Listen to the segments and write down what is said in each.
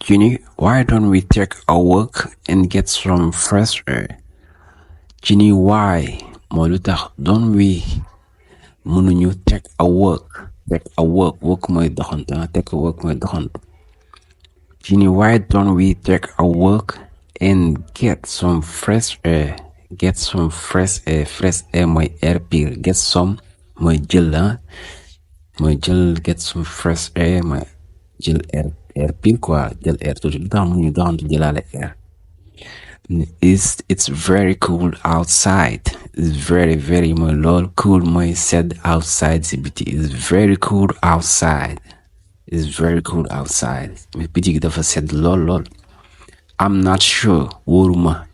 Ginny, why don't we take a walk and get some fresh air? Ginny, why? Mooy lu tax don't we mënuñu take a walk? Take a walk, walk mooy doxantu, take a walk mooy doxantu. Ginny, why don't we take a walk and get some fresh air? Get some fresh air. Fresh air mooy air pure. Get some mooy jël mooy jël, get some fresh air mooy jël air pure quoi, jël air tuuti. Lu tax mënuñu doxantu jëlaale air? It's very cool outside. It's very mooy lool. Cool mooy sedd outside si biti. It's very cool outside. It's very cool outside. Mais biti gi dafa sedd lool. I'm not sure. Wóoruma.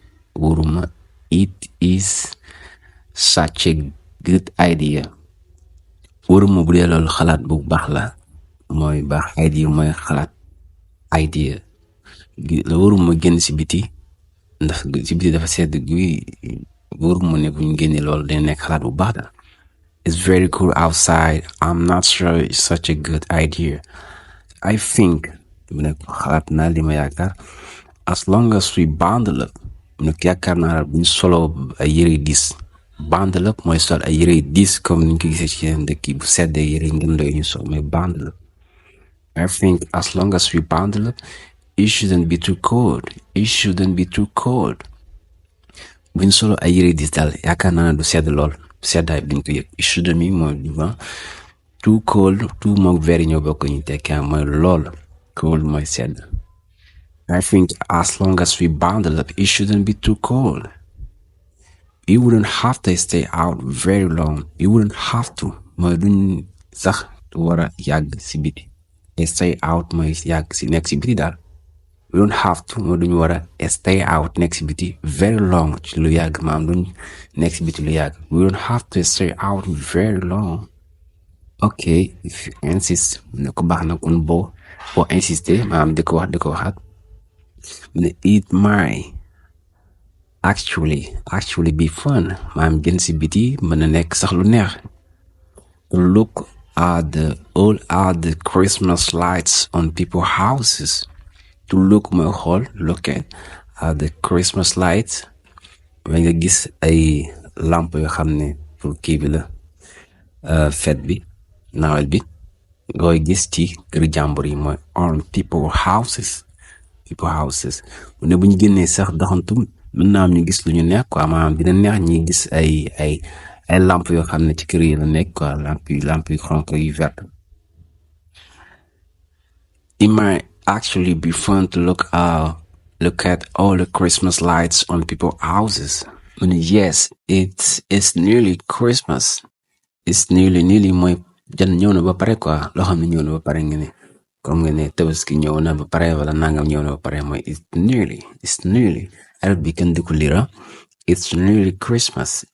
It is such a good idea. Wóoruma bu dee loolu xalaat bu baax la. Mooy baax idea mooy xalaat. Idea. Wóoruma génn si biti. Ndax si biti dafa sedd guy. Wóoruma ne bu ñu génnee loolu day nekk xalaat bu baax la. It's very cool outside. I'm not sure it's such a good idea. I think mu nekk xalaat naa li ma yaakaar. As long as we bundle up. Mu nekk yaakaar naa bu ñu solo ay yëre diis. Bundle up mooy sol ay yëre diis comme ni ñu ko gisee ci yeneen dëkk yi bu seddee yëre ngeen doy ñu sol mooy bundle up. I think as long as we bundle up, it shouldn't be too cold. It shouldn't be too cold. Bu ñu solo ay yëre diis daal yaakaar naa du sedd lool. Seddaay bi duñ ko yëg. It shouldn't be mooy too cold. Too moog very ñoo bokk ñu tekki mooy lool. Cold mooy sedd. I think as long as we bundle up, it shouldn't be too cold. You wouldn't have to stay out very long. You wouldn't have to. Mooy duñ sax war a yàgg si biti. Stay out mooy yàgg si nekk si biti daal. We don't have to. Mooy duñ war a stay out nekk si biti very long ci lu yàgg maam duñ nekk si biti lu yàgg. We don't have to stay out very long. Okay, if you insist, ne ko baax na kon boo insister maam di ko waxaat. It might actually be fun. Maam génn si biti mën na nekk sax lu neex. Look at all the Christmas lights on people's houses. To look mooy xool, look at the Christmas lights. Ba nga gis ay lamp yoo xam ne pour kii bi la fête bi Noël bi ngooy gis ci kër jàmbur yi mooy on people's houses. Mu ne bu ñu génnee sax doxantu mën naa am ñu gis lu ñu neex quoi maanaam dina neex ñi gis ay lamp yoo xam ne ci kër yi la nekk quoi lamp yu xonk yu vert. It might actually be fun to look at all the Christmas lights on people's houses. Mu ne yes, it's nearly Christmas. It's nearly mooy jan ñëw na ba pare quoi loo xam ne ñëw na ba pare nga ne comme nga ne Tabaski ñëw na ba pare wala nangam ñëw na ba pare mooy it's nearly arab bi kenn di ko lira. It's nearly Christmas.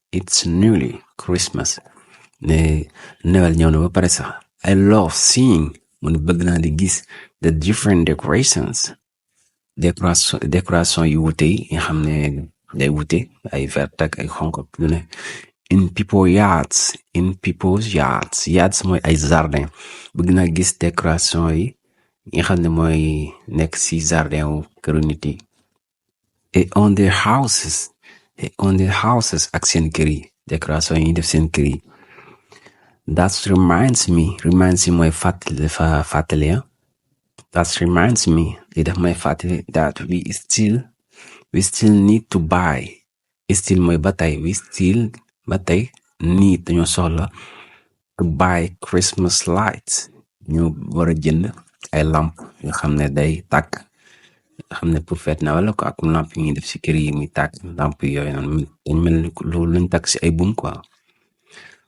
Ne Noël ñëw na ba pare sax. I love seeing mu ne bëgg naa di gis the different decorations. Décoration yu wute yi nga xam ne day wute ay vert ak ay xonk lu ne. In people's yards. Yards mooy ay jardin. Bëgg naa gis décoration yi nga xam ne mooy nekk si jardin wu këru nit yi. Et on their houses ak seen kër yi. Décoration yi def seen kër yi. That reminds me mooy fàttali That reminds me li daf may fàttali that we still need to buy. Still mooy ba tey need dañoo soxla to buy Christmas lights. ñu war a jënd ay lamp yoo xam ne day tàkk xam ne pour fête na wala ko ak lamp yi ñuy def si kër yi muy tàkk lamp yooyu noonu dañ mel ni loolu lañ tàkk si ay buum quoi.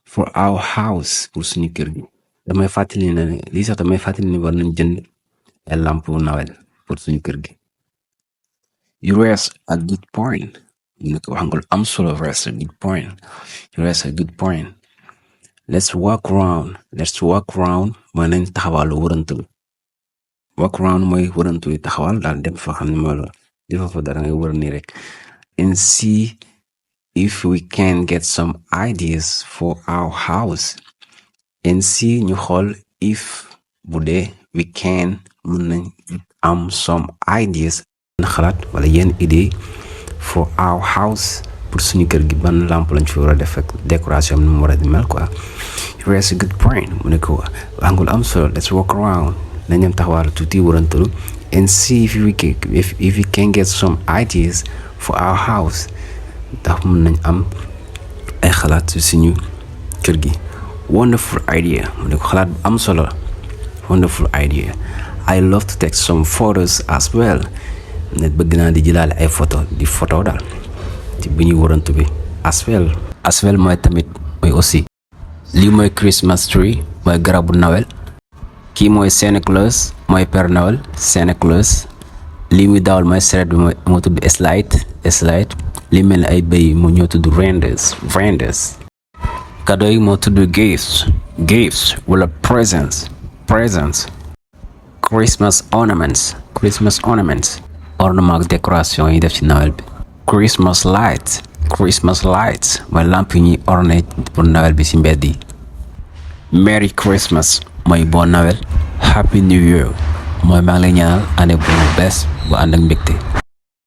For our house pour suñu kër gi damay fàttali ne lii sax damay fàttali ne war nañ jënd ay lamp Noël pour suñu kër gi. You raise a good point. ñu ko wax nga am solo. Raise a good point. Let's walk around mooy nañ taxawal wërantu. Walk around mooy wërantu taxawal daal dem fa xam ne mooy loolu defa fa dara ngay wër nii rek. And see if we can get some ideas for our house. And see ñu xool if bu dee we can mun nañ am some ideas xalaat wala yenn idée for our house pour suñu kër gi ban lampe lañ fi war a def ak décoration nu mu war a di mel quoi. That's a good point. mu ne ko angul am solo, let's walk around, nañ dem taxawal tuuti warantalu and see if we can get some ideas for our house ndax mun nañ am ay xalaat ci suñu kër gi. Wonderful idea. mu ne ko xalaat bu am solo, wonderful idea. I love to take some photos as well. ne bëgg naa di jëlaale ay photo daal ci bu ñuy warantu bi as well mooy tamit mooy aussi. lii mooy Christmas tree mooy garabu Noël. kii mooy Santa Claus mooy Père Noël, Santa Claus. lii muy dawal mooy saret bi moo tudd slide. li mel ni ay bëy moo ñoo tudd reindeers. cadeau yi moo tudd gifts wala presents. Christmas ornaments ornement ak décoration yi def ci Noël bi. Christmas lights mooy lampe yi ñuy orné pour Noël bi ci mbedd yi. Merry Christmas mooy bon Noël. Happy New Year mooy maa ngi lay ñaanal année bu bees bu ànd ak mbégte.